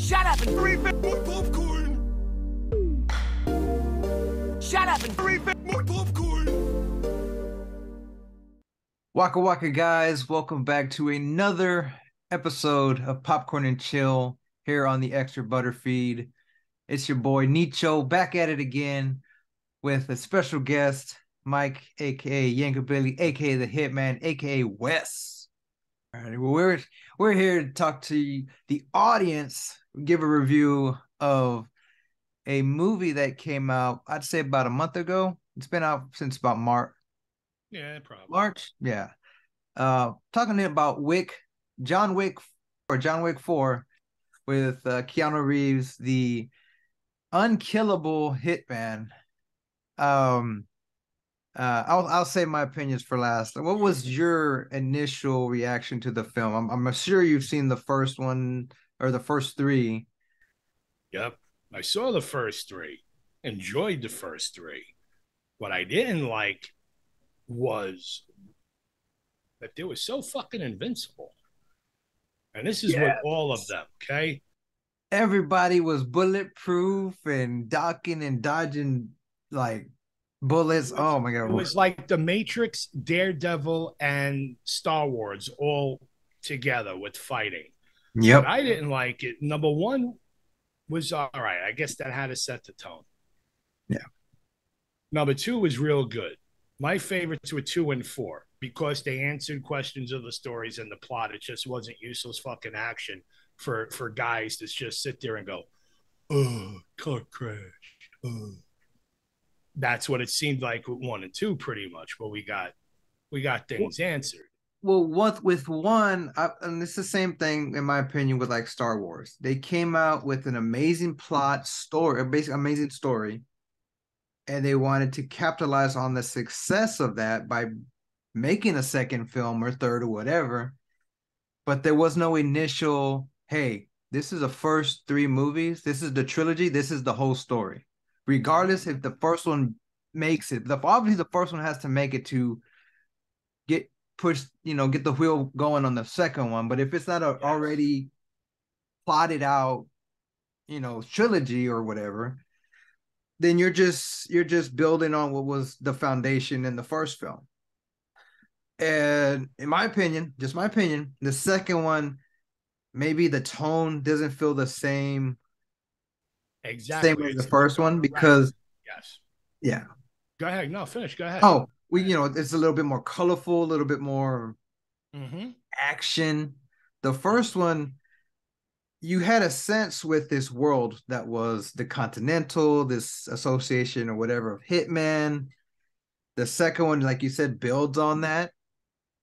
Shut up and More popcorn. shut up and More popcorn. Waka waka guys, welcome back to another episode of Popcorn and Chill here on the Extra Butter feed. It's your boy Nicho back at it again with a special guest, Mike, aka Yankabilly, aka the Hitman, aka Wes. All right, well, we're here to talk to the audience, give a review of a movie that came out, I'd say about a month ago. It's been out since about March. Yeah, probably. March, yeah. Talking about John Wick 4 with Keanu Reeves, the unkillable hitman. I'll say my opinions for last. What was your initial reaction to the film? I'm sure you've seen the first one or the first three. Yep. I saw the first three, enjoyed the first three. What I didn't like was that they were so fucking invincible. And this is with all of them, okay? Everybody was bulletproof and ducking and dodging like bullets. Oh my god. It was like the Matrix, Daredevil, and Star Wars all together with fighting. Yep. But I didn't like it. Number one was all right. I guess that had to set the tone. Yeah. Number two was real good. My favorites were 2 and 4 because they answered questions of the stories and the plot. It just wasn't useless fucking action for guys to just sit there and go, oh, car crash. Oh. That's what it seemed like with 1 and 2 pretty much, but we got things answered. Well, with one, and it's the same thing in my opinion with like Star Wars. They came out with an amazing plot story, a basic amazing story, and they wanted to capitalize on the success of that by making a second film or third or whatever. But there was no initial, hey, this is the first 3 movies, this is the trilogy, this is the whole story. Regardless if the first one makes it, obviously the first one has to make it to get pushed, get the wheel going on the second one. But if it's not already plotted out, trilogy or whatever, then you're just building on what was the foundation in the first film. And in my opinion, just my opinion, the second one, maybe the tone doesn't feel the same. Exactly. Same as the first one because right. Yes. Yeah. Go ahead. No, finish. Go ahead. Oh, it's a little bit more colorful, a little bit more action. The first one, you had a sense with this world that was the Continental, this association or whatever of Hitman. The second one, like you said, builds on that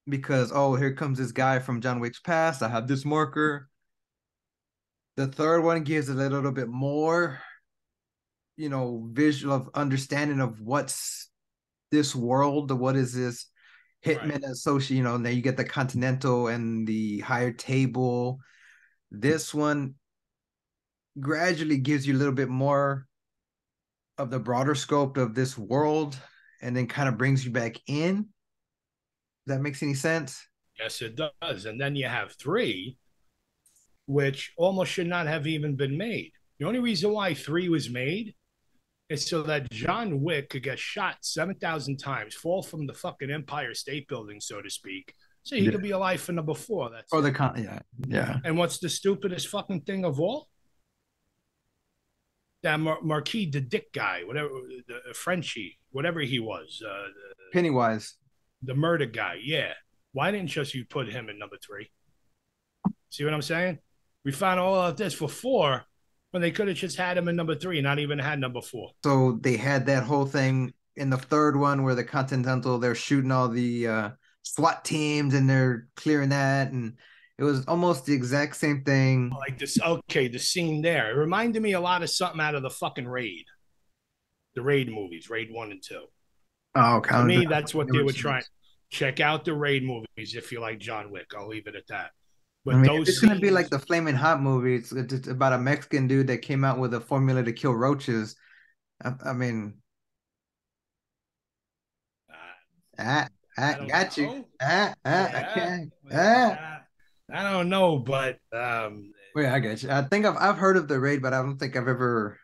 because, oh, here comes this guy from John Wick's past. I have this marker. The third one gives a little bit more, visual of understanding of what's this world, what is this Hitman associate, now you get the Continental and the higher table. This one gradually gives you a little bit more of the broader scope of this world and then kind of brings you back in. Does that make any sense? Yes, it does. And then you have 3, which almost should not have even been made. The only reason why 3 was made is so that John Wick could get shot 7,000 times, fall from the fucking Empire State Building, so to speak, so he could be alive for number 4. That's yeah. And what's the stupidest fucking thing of all? That Marquis the Dick guy, whatever, the Frenchie, whatever he was, Pennywise, the murder guy. Yeah, why didn't you put him in number 3? See what I'm saying? We found all of this for 4 when they could have just had him in number 3 and not even had number 4. So they had that whole thing in the third one where the Continental, they're shooting all the SWAT teams and they're clearing that. And it was almost the exact same thing. Like this, okay, the scene there. It reminded me a lot of something out of the fucking Raid. The Raid movies, Raid 1 and 2. Oh, okay. To me, that's what they were trying. Check out the Raid movies if you like John Wick. I'll leave it at that. But it's going to be like the Flaming Hot movie. It's about a Mexican dude that came out with a formula to kill roaches. I mean, I got you. I don't know, but Well, yeah, I get you. I think I've heard of the raid, but I don't think I've ever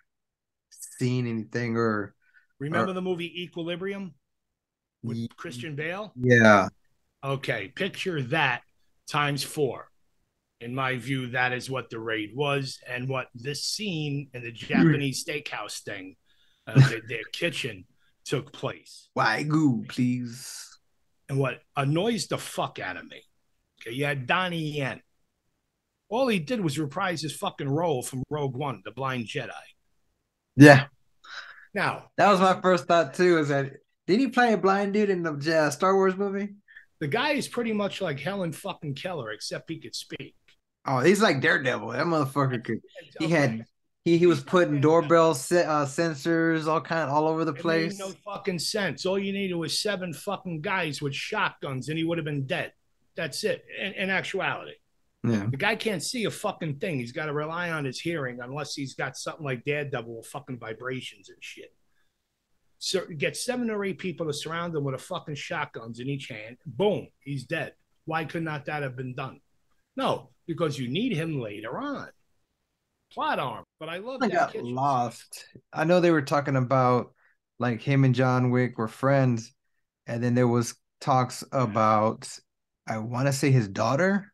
seen anything or Remember the movie Equilibrium with y- Christian Bale? yeah. Okay, picture that times four. In my view, that is what the raid was, and what this scene in the Japanese steakhouse thing, their kitchen, took place. Wagyu, please. And what annoys the fuck out of me, okay, you had Donnie Yen. All he did was reprise his fucking role from Rogue One, the Blind Jedi. Yeah, Now, that was my first thought too. Is that did he play a blind dude in the Star Wars movie? the guy is pretty much like Helen fucking Keller, except he could speak. Oh, he's like Daredevil. That motherfucker could. He Okay, had he was he's not putting Daredevil. doorbell sensors all over the It made no place. fucking sense. All you needed was seven fucking guys with shotguns, and he would have been dead. That's it. In actuality, Yeah. the guy can't see a fucking thing. He's got to rely on his hearing, unless he's got something like Daredevil with fucking vibrations and shit. So get 7 or 8 people to surround him with a fucking shotguns in each hand. Boom, he's dead. Why could not that have been done? No, because you need him later on. Plot armor. But I love I that got kitchen scene. lost. I know they were talking about like him and John Wick were friends, and then there was talks Yes. about I want to say his daughter.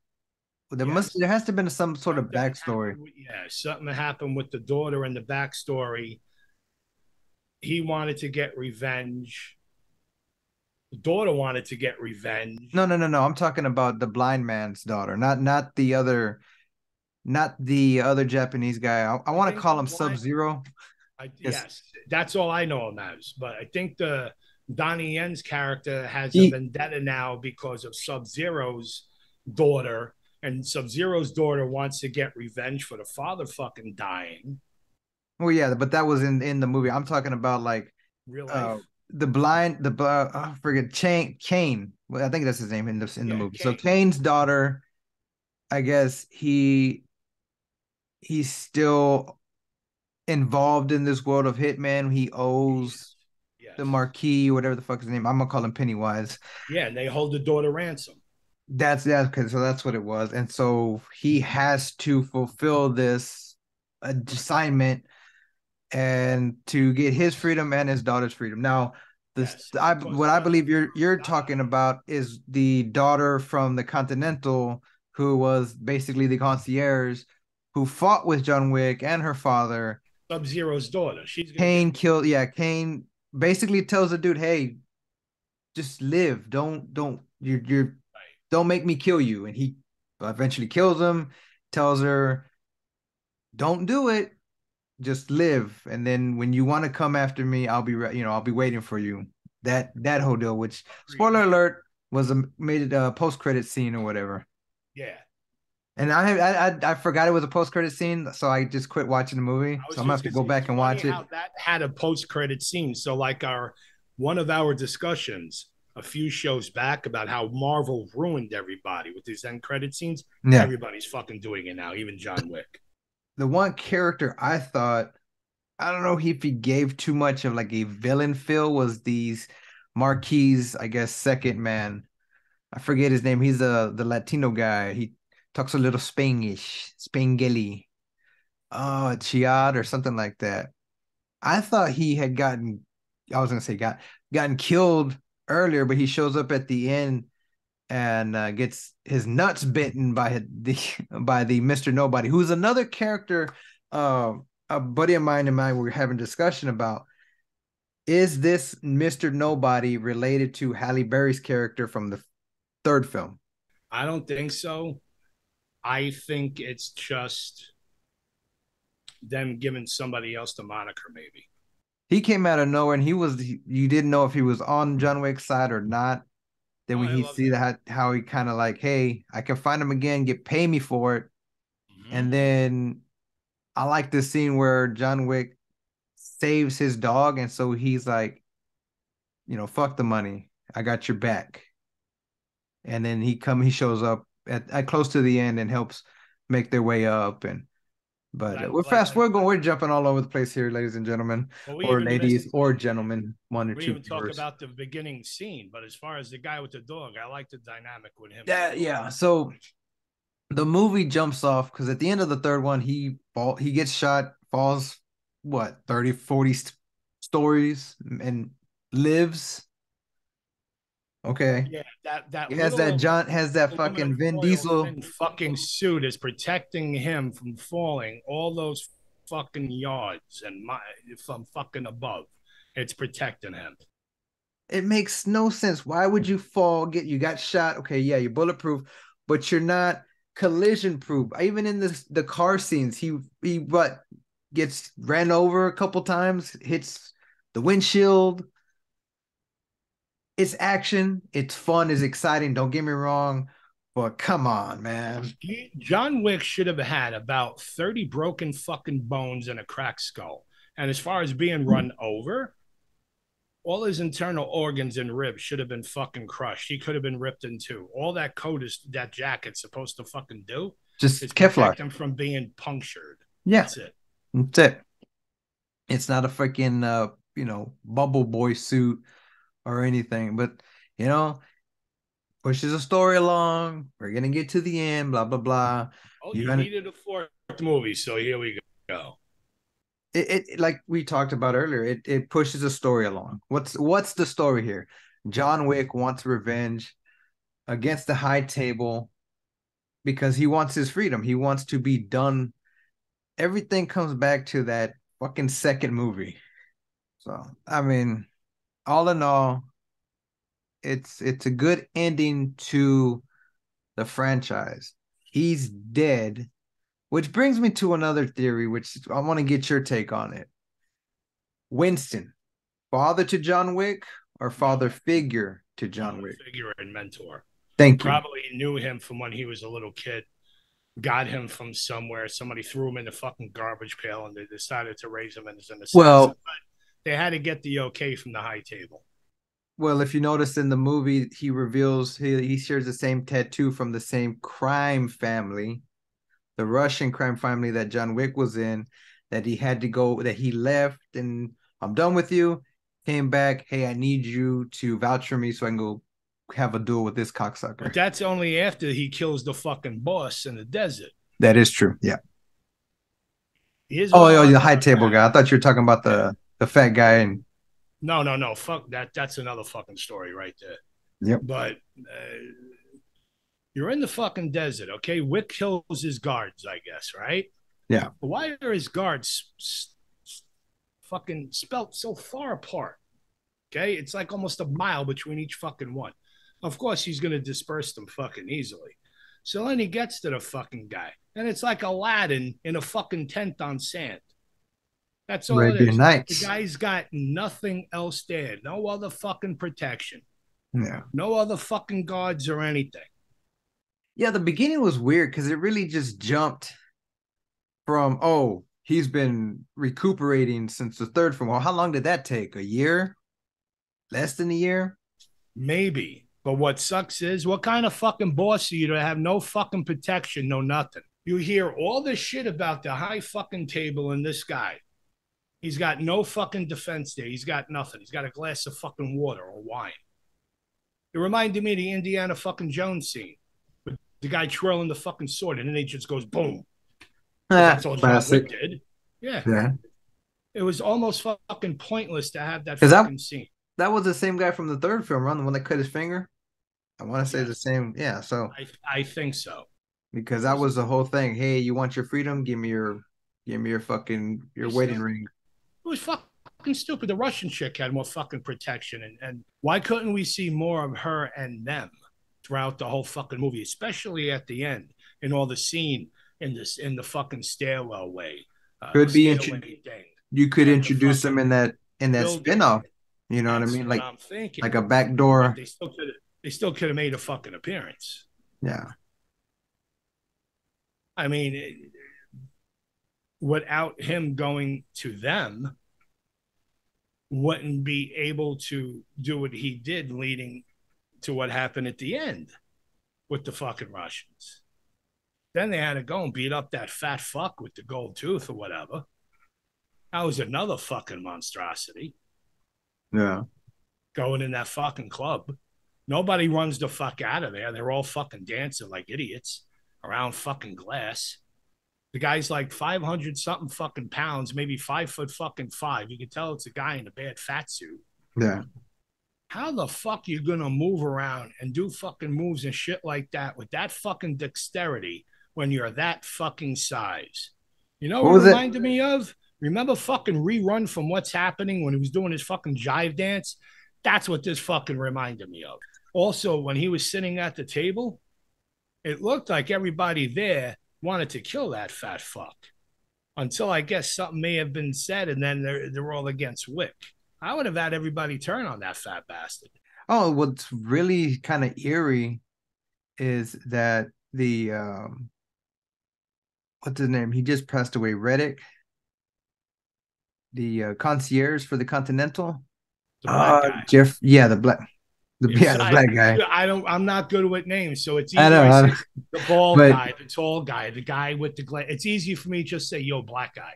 Yes. There has to have been some sort of Something backstory. happened with, something happened with the daughter and the backstory. He wanted to get revenge. The daughter wanted to get revenge. No. I'm talking about the blind man's daughter, not the other Japanese guy. I I want to think call the him Sub blind Zero. Yes, yes, that's all I know him as. But I think the Donnie Yen's character has a he. vendetta now because of Sub Zero's daughter, and Sub Zero's daughter wants to get revenge for the father fucking dying. Well, yeah, but that was in the movie. I'm talking about like Real uh life, I forget Kane. Well, I think that's his name in the yeah, movie. So Kane. Kane's daughter, I guess he's still involved in this world of Hitman. He owes the Yes, Marquis, whatever the fuck his name. I'm gonna call him Pennywise. yeah, and they hold the daughter ransom. Okay. So that's what it was, and so he has to fulfill this assignment and to get his freedom and his daughter's freedom. Now, Yes, because what I one of the believe you're girls talking died. about is the daughter from the Continental, who was basically the concierge, who fought with John Wick and her father. Sub Zero's daughter. She's gonna get Kane revenge. killed. Yeah, Kane basically tells the dude, "Hey, just live. Don't you're Right. don't make me kill you." And he eventually kills him. Tells her, "Don't do it. Just live, and then when you want to come after me, I'll be waiting for you." That whole deal, which Agreed. spoiler alert was made it a post credit scene or whatever. Yeah. And I forgot it was a post credit scene, so I just quit watching the movie. I So was I'm gonna just have to gonna go say back it's and funny watch it. how that had a post credit scene. So like our one of our discussions a few shows back about how Marvel ruined everybody with these end credit scenes. Yeah, Everybody's fucking doing it now, even John Wick. the one character I thought I don't know if he gave too much of like a villain feel was these Marquis, I guess, second man. I forget his name. He's the Latino guy. He talks a little Spanish, Spangeli. Oh, Chiad or something like that. I thought he had I was gonna say gotten killed earlier, but he shows up at the end and gets his nuts bitten by the by the Mr. Nobody, who's another character. Uh, a buddy of mine and I were having a discussion about is this Mr. Nobody related to Halle Berry's character from the third film? I don't think so. I think it's just them giving somebody else the moniker, maybe. He came out of nowhere and you didn't know if he was on John Wick's side or not. Then Oh, when I he love see that. that how he kind of like, hey, I can find him again, get pay me for it. Mm-hmm. And then I like this scene where John Wick saves his dog, and so he's like, fuck the money, I got your back. And then he shows up at close to the end and helps make their way up. And But but I we're jumping all over the place here, ladies and gentlemen, well, we or even missed ladies, or gentlemen, one or we two even talk viewers. about the beginning scene. But as far as the guy with the dog, I like the dynamic with him and the Yeah, dog. yeah. So The movie jumps off because at the end of the third one, he gets shot, falls what 30, 40 stories and lives. Okay. Yeah, that He has that little John has that aluminum fucking Vin foil Diesel. thin fucking suit is protecting him from falling all those fucking yards and from fucking above. It's protecting him. It makes no sense. Why would you fall? You got shot. Okay, yeah, you're bulletproof, but you're not collision proof. Even in the car scenes, he what gets ran over a couple times, hits the windshield. It's action, it's fun, it's exciting. Don't get me wrong, but come on, man. John Wick should have had about 30 broken fucking bones and a cracked skull. And as far as being run over, all his internal organs and ribs should have been fucking crushed. He could have been ripped in two. All that coat is that jacket's supposed to fucking do is Just Kevlar. protect him from being punctured. Yeah, That's it. that's it. It's not a freaking bubble boy suit or anything, but you know, pushes a story along. We're gonna get to the end, blah blah blah. Oh, You you gonna needed a fourth movie, so here we go. it like we talked about earlier, it pushes a story along. What's the story here? John Wick wants revenge against the high table because he wants his freedom. He wants to be done. Everything comes back to that fucking second movie. So I mean, all in all, it's a good ending to the franchise. He's dead, which brings me to another theory, which I want to get your take on it. Winston, father to John Wick or No, father figure to John father Wick? figure and mentor. Thank you. Probably knew him from when he was a little kid. Got him from somewhere. Somebody threw him in the fucking garbage pail, and they decided to raise him as an assassin. Well, But they had to get the okay from the high table. well, if you notice in the movie, he reveals he shares the same tattoo from the same crime family, the Russian crime family that John Wick was in, that he had to go, that he left, and I'm done with you. Came back, hey, I need you to vouch for me so I can go have a duel with this But cocksucker. that's only after he kills the fucking boss in the desert. That is true. Yeah. Here's Oh, what I yeah, want the to high point table guy. I out. thought you were talking about Yeah. the fat guy and No, no, no. Fuck that. That's another fucking story right there. yep. But you're in the fucking desert, okay? Wick kills his guards, I guess, right? Yeah. But why are his guards fucking spelt so far apart? Okay, it's like almost a mile between each fucking one. Of course, he's gonna disperse them fucking easily. So then he gets to the fucking guy, and it's like Aladdin in a fucking tent on sand. That's all it Arabian is. The Nights. guy's got nothing else there, no other fucking protection, Yeah. no other fucking guards or anything. Yeah, the beginning was weird because it really just jumped from, oh, he's been recuperating since the third film. Well, how long did that take? A year? Less than a year? Maybe. But what sucks is what kind of fucking boss are you to have no fucking protection, no nothing? You hear all this shit about the high fucking table and this guy. He's got no fucking defense there. He's got nothing. He's got a glass of fucking water or wine. It reminded me of the Indiana fucking Jones scene with the guy twirling the fucking sword and then it just goes boom. Because that's all John Wick Classic. did. Yeah. Yeah. It was almost fucking pointless to have that Because fucking scene. that was the same guy from the third film, right? The one that cut his finger. I want to say the Yes. same. Yeah. So I think so. because that was the whole thing. Hey, you want your freedom? Give me your fucking your wedding Stupid. ring. It was fucking stupid. The Russian chick had more fucking protection. And why couldn't we see more of her and them throughout the whole fucking movie, especially at the end in all the scene in the fucking stairwell way, Could be stairway thing, you could and the introduce him fucking in that building. spinoff. You know what I That's mean? what I'm thinking. Like a But backdoor. they still could have made a fucking appearance. Yeah. I mean, without him going to them, wouldn't be able to do what he did, leading to what happened at the end with the fucking Russians. Then they had to go and beat up that fat fuck with the gold tooth or whatever. That was another fucking monstrosity Yeah. going in that fucking club. Nobody runs the fuck out of there. They're all fucking dancing like idiots. around fucking glass. The guy's like 500 something fucking pounds, maybe 5 foot fucking five. You can tell it's a guy in a bad fat suit. Yeah. How the fuck you gonna move around and do fucking moves and shit like that with that fucking dexterity when you're that fucking size? You know What what it was it? reminded me of? Remember fucking Rerun from What's Happening when he was doing his fucking jive dance? That's what this fucking reminded me of. Also, when he was sitting at the table, it looked like everybody there wanted to kill that fat fuck until I guess something may have been said, and then they're all against Wick. I would have had everybody turn on that fat bastard. Oh, what's really kind of eerie is that the what's his name? He just passed away. Reddick, the concierge for the Continental. The black guy. Jeff. Yeah, the black. It's, Yeah, the black guy. I don't. I'm not good with names, so it's I either know, I I know. say the bald But guy, the tall guy, the guy with the It's easy for me to just say, "Yo, black guy."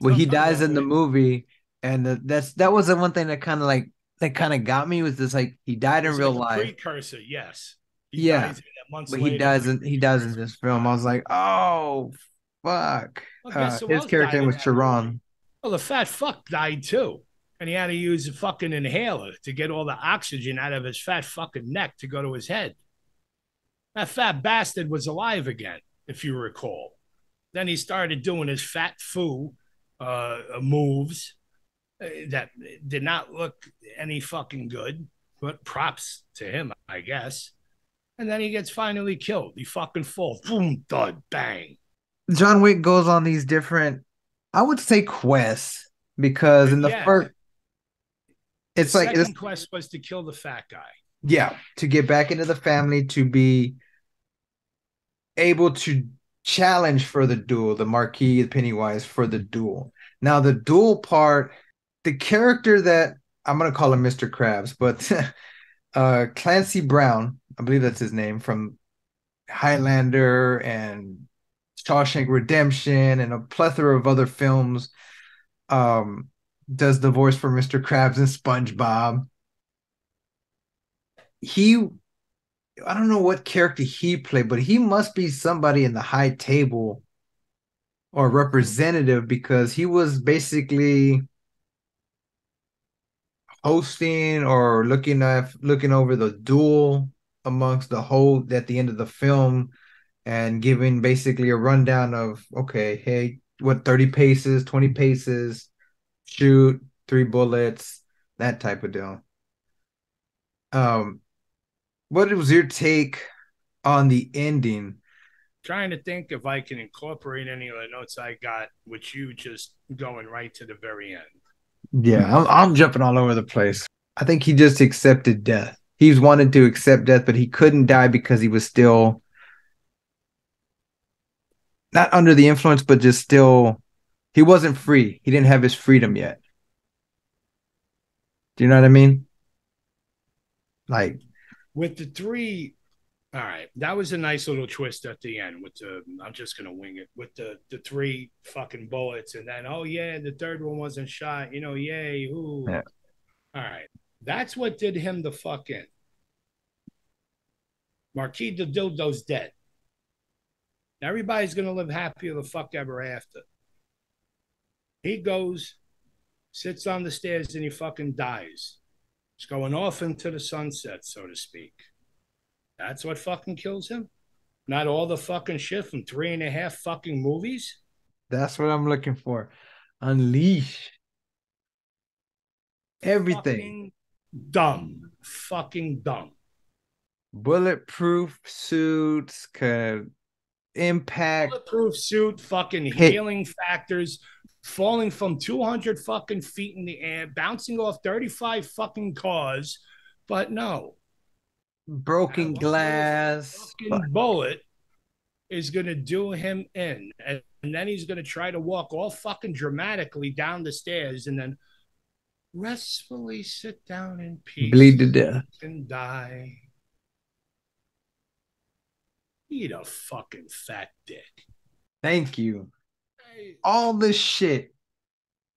well, he Sometimes dies I'll in the win. movie, and that was the one thing that kind of like that kind of got me was this like he died in It's real like a life. precursor. Yes, he Yeah, dies months but he later. It's dies like in a he dies in precursor this to film. I die. was like, oh fuck. Well, guess who His else character died name in was that movie? Sharon. Well, the fat fuck died too. And he had to use a fucking inhaler to get all the oxygen out of his fat fucking neck to go to his head. That fat bastard was alive again, if you recall. Then he started doing his fat foo moves that did not look any fucking good, but props to him, I guess. And then he gets finally killed. He fucking falls. Boom, thud, bang. John Wick goes on these different, I would say quests because in the Yeah, first, the it's like it's second quest was to kill the fat guy. yeah to get back into the family to be able to challenge for the duel, the Marquis Pennywise for the duel. Now the duel part, the character that I'm gonna call him Mr. Krabs, but Clancy Brown, I believe that's his name from Highlander and Shawshank Redemption and a plethora of other films. Um, does the voice for Mr. Krabs and SpongeBob. He, I don't know what character he played, but he must be somebody in the high table or representative because he was basically hosting or looking over the duel amongst the whole at the end of the film and giving basically a rundown of okay, hey, what 30 paces, 20 paces, shoot, 3 bullets, that type of deal. Um, what was your take on the ending? Trying to think if I can incorporate any of the notes I got, with you just going right to the very end. Yeah, I'm jumping all over the place. I think he just accepted death. He's wanted to accept death, but he couldn't die because he was still not under the influence, but just still he wasn't free. He didn't have his freedom yet. Do you know what I mean? Like, With the three, all right, that was a nice little twist at the end with the, I'm just going to wing it, with the three fucking bullets. And then, oh, yeah, the third one wasn't shot, yay, ooh. yeah, All right. That's what did him the fuck in. Marquis the Dildo's dead. Everybody's going to live happy the fuck ever after. He goes, sits on the stairs, and he fucking dies. He's going off into the sunset, so to speak. That's what fucking kills him? Not all the fucking shit from 3.5 fucking movies? that's what I'm looking for. Unleash everything. Fucking dumb. Fucking dumb. Bulletproof suits, could impact Bulletproof suit, fucking hit healing factors, falling from 200 fucking feet in the air, bouncing off 35 fucking cars. But no, that broken one little glass. fucking bullet is going to do him in. And then he's going to try to walk all fucking dramatically down the stairs and then restfully sit down in Bleed to peace death. and die. Eat a fucking fat dick. Thank you. Hey, All this shit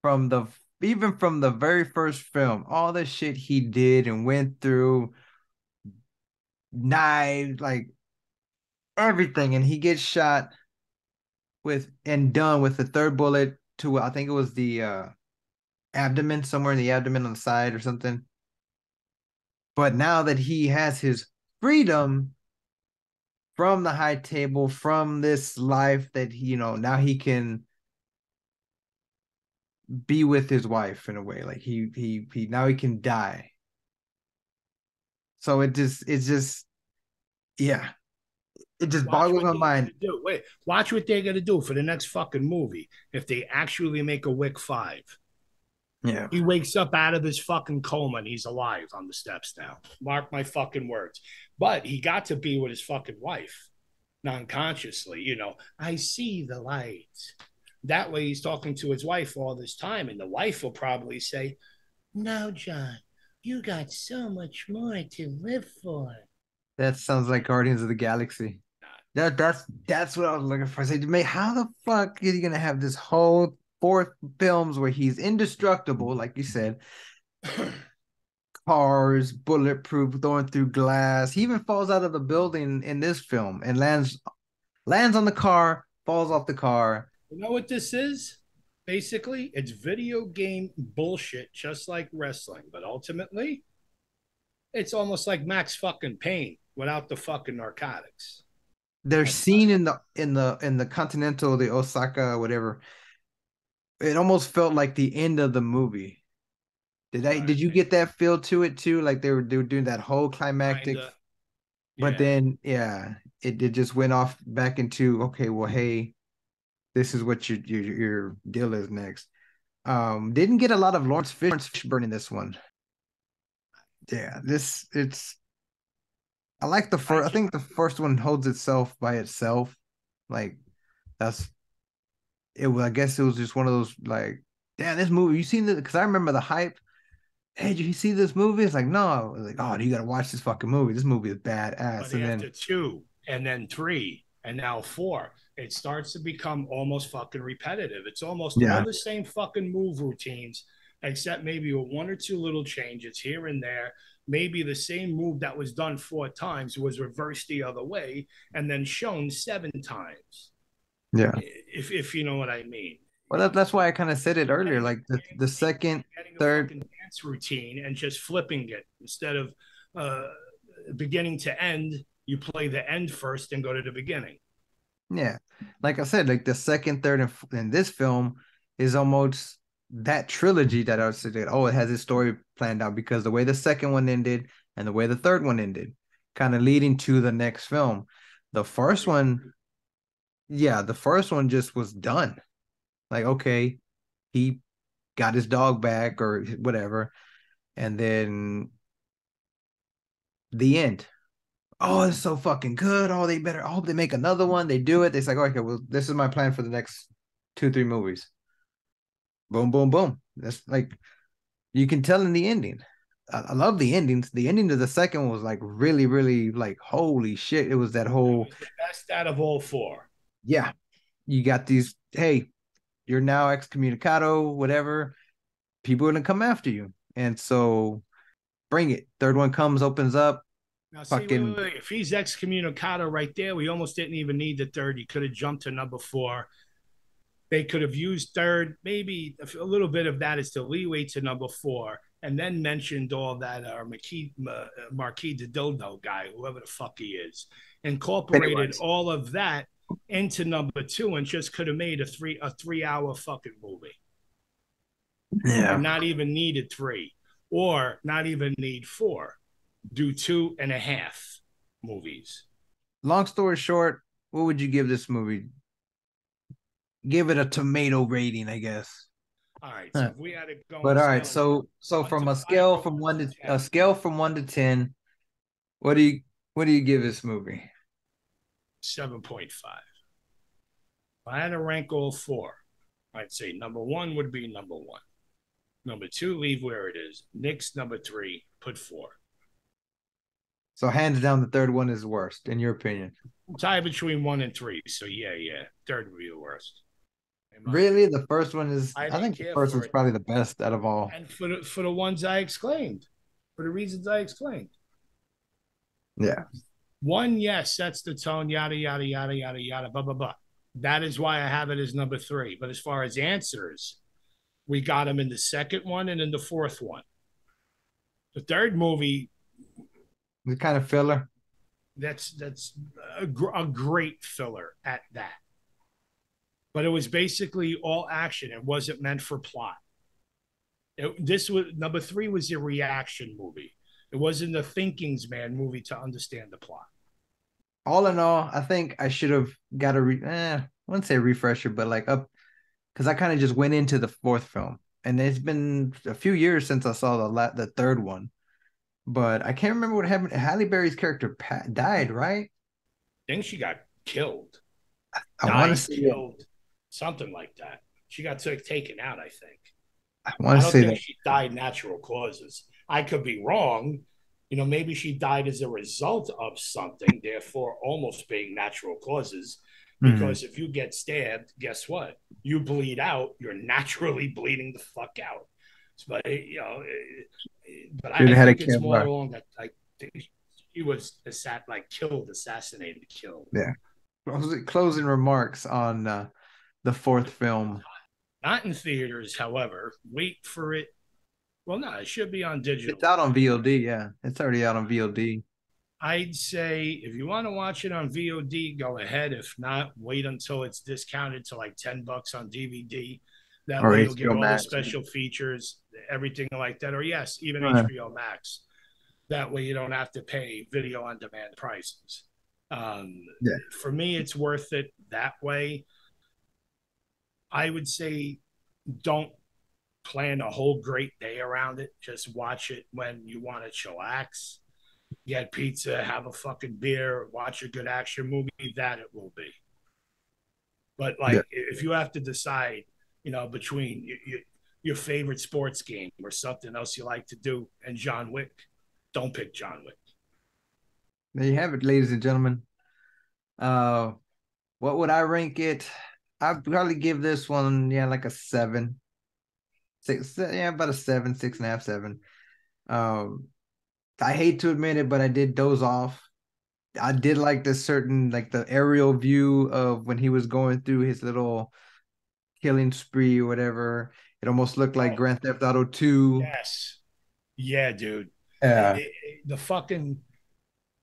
from the even from the very first film, all the shit he did and went through, knives, like everything, and he gets shot with and done with the third bullet to I think it was the abdomen, somewhere in the abdomen on the side or something. But now that he has his freedom from the high table, from this life that now he can be with his wife in a way. Like he now he can die. So it's just yeah, it just Watch boggles what my they're mind. gonna do. Wait, watch what they're gonna do for the next fucking movie. If they actually make a Wick 5, Yeah. he wakes up out of his fucking coma and he's alive on the steps now. Mark my fucking words. But he got to be with his fucking wife non-consciously. I see the light. That way he's talking to his wife all this time, and the wife will probably say, "No, John, you got so much more to live for." That sounds like Guardians of the Galaxy. That's what I was looking for. I said, mate, how the fuck is he gonna have this whole fourth films where he's indestructible, like you said, cars, bulletproof, throwing through glass. He even falls out of the building in this film and lands on the car, falls off the car. You know what this is? Basically, it's video game bullshit, just like wrestling. But ultimately, it's almost like Max fucking Payne without the fucking narcotics. They're That's how seen in the Continental, the Osaka, whatever. It almost felt like the end of the movie. right. Did you get that feel to it too? Like they were doing that whole climactic, Kinda. but Yeah. then yeah, it just went off back into okay, well, hey, this is what your deal is next. Didn't get a lot of Lawrence Fishburne in this one. Yeah, this it's I like the I first. I can think the first one holds itself by itself. Like that's it. I guess it was just one of those like, damn, this movie. You seen it? Because I remember the hype. Hey, did you see this movie? It's like, no. I was like, oh, you got to watch this fucking movie. This movie is badass. but And then after two and then three and now four, it starts to become almost fucking repetitive. It's almost all yeah, the same fucking move routines, except maybe with one or two little changes here and there. Maybe the same move that was done 4 times was reversed the other way and then shown 7 times. yeah. If you know what I mean. Well, that's why I kind of said it earlier. Getting, Like the second, getting a third, fucking dance routine and just flipping it instead of uh, beginning to end. You play the end first and go to the beginning. yeah. Like I said, like the second, third, and this film is almost that trilogy that I was saying. Oh, it has its story planned out because the way the second one ended and the way the third one ended, kind of leading to the next film. The first one, yeah, the first one just was done. Like, okay, he got his dog back or whatever, and then the end. Oh, it's so fucking good. Oh, they better. I hope they make another one. They do it. It's like, okay, well, this is my plan for the next two, three movies. Boom, boom, boom. That's like you can tell in the ending. I love the endings. The ending of the second one was like really, really like holy shit. It was that That whole was the best out of all four. yeah. You got these. Hey, you're now excommunicado. Whatever. People are gonna come after you, and so bring it. Third one comes, opens up. Now, see, wait, wait, Fucking wait. If he's excommunicado right there, we almost didn't even need the third. He could have jumped to number four. They could have used third, maybe a little bit of that as the leeway to number four, and then mentioned all that Marquis de Dildo guy, whoever the fuck he is, incorporated Pennywise. all of that into number two, and just could have made a 3 hour fucking movie, and Yeah. not even needed three, or not even need four. Do 2.5 movies. Long story short, what would you give this movie? Give it a tomato rating, I guess. All right, so Huh. if we had to go on But a all right, scale of so one to from a five scale or from one one to to a 10, scale from 1 to 10, what do you give this movie? 7.5. If I had to rank all four, I'd say number one would be number one. Number two, leave where it is. Nick's number three, put four. So hands down, the third one is worst, in your opinion. Tie between one and three. So yeah, yeah. Third would be the worst, in my Really, opinion. the first one is. I I didn't think the care first for one's it, probably the best out of all. and for the ones I exclaimed, for the reasons I explained. Yeah. One, yes, sets the tone, yada, yada, yada, yada, yada, blah, blah, blah. That is why I have it as number three. But as far as answers, we got him in the second one and in the fourth one. The third movie, The kind of filler. that's a great filler at that. But it was basically all action. It wasn't meant for plot. This was number three was a reaction movie. It wasn't a thinking's man movie to understand the plot. All in all, I think I should have got I wouldn't say refresher, but like up because I kind of just went into the fourth film, and it's been a few years since I saw the third one. But I can't remember what happened. Halle Berry's character died, right? I think she got killed, I want to died, say killed, something like that. She got taken out, I think. I want I to don't say think that. she died natural causes. I could be wrong. Maybe she died as a result of something, therefore almost being natural causes. Hmm. Because if you get stabbed, guess what? You bleed out. You're naturally bleeding the fuck out. But but Should I have had a think it's more Kevlar. along that I think she was killed, assassinated, killed. Yeah. Closing remarks on the fourth film. Not in theaters, however. Wait for it. Well, no, it should be on It's digital. out on VOD. Yeah, it's already out on VOD. I'd say if you want to watch it on VOD, go ahead. If not, wait until it's discounted to like $10 on DVD. That Or way you'll get HBO all the Max. special features, everything like that. Or yes, even Uh, HBO Max. That way you don't have to pay video on demand prices. Um, yeah. for me, it's worth it that way. I would say don't plan a whole great day around it. Just watch it when you want to chillax, get pizza, have a fucking beer, watch a good action movie. That it will be. But Yeah. like, if you have to decide, between your favorite sports game or something else you like to do and John Wick, don't pick John Wick. There you have it, ladies and gentlemen. Uh, what would I rank it? I'd probably give this one, yeah, like a 7. Six, yeah, about a 7, 6.5, 7. Um, I hate to admit it, but I did doze off. I did like this certain like the aerial view of when he was going through his little killing spree or whatever. It almost looked like Oh, Grand Theft Auto 2. yes. Yeah, dude. Yeah. The fucking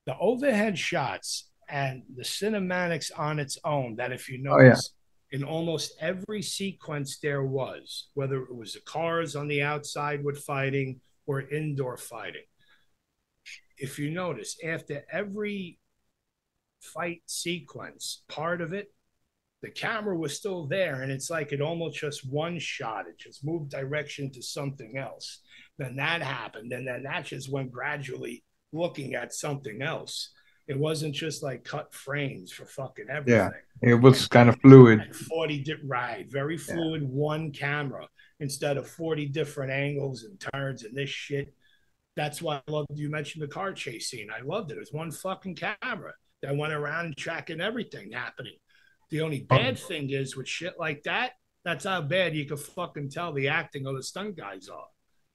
the overhead shots and the cinematics on its own, that if you Oh yeah. notice, in almost every sequence there was, whether it was the cars on the outside with fighting or indoor fighting, if you notice, after every fight sequence, part of it, the camera was still there, and it's like it almost just one shot. It just moved direction to something else. Then that happened, and then that just went gradually looking at something else. It wasn't just like cut frames for fucking Yeah. everything. It was And kind of then fluid. and 40 right, very Yeah. fluid, one camera instead of 40 different angles and turns and this shit. That's why I loved you mentioned the car chase scene. I loved it. It was one fucking camera that went around and tracking everything happening. The only bad thing is with shit like that, that's how bad you could fucking tell the acting of the stunt guys are.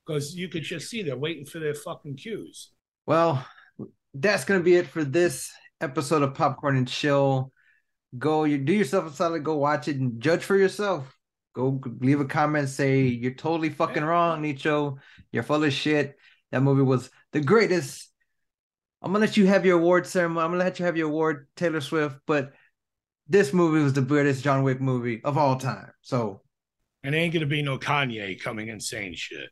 Because you could just see they're waiting for their fucking cues. Well, that's gonna be it for this episode of Popcorn and Chill. Go, you do yourself a solid, go watch it and judge for yourself. Go leave a comment, say you're totally fucking Yeah. wrong, Nicho. You're full of shit. That movie was the greatest. I'm gonna let you have your award ceremony. I'm gonna let you have your award, Taylor Swift. But this movie was the greatest John Wick movie of all time. So And ain't gonna be no Kanye coming and saying shit.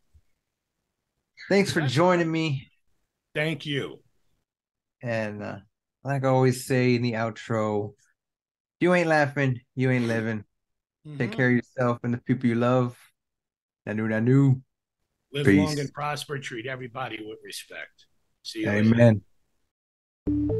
thanks for joining me. Thank you. And like I always say in the outro, if you ain't laughing, you ain't living. Take Mm-hmm. care of yourself and the people you love. Nanu nanu. Live long Peace. and prosper. Treat everybody with respect. See you later. Amen.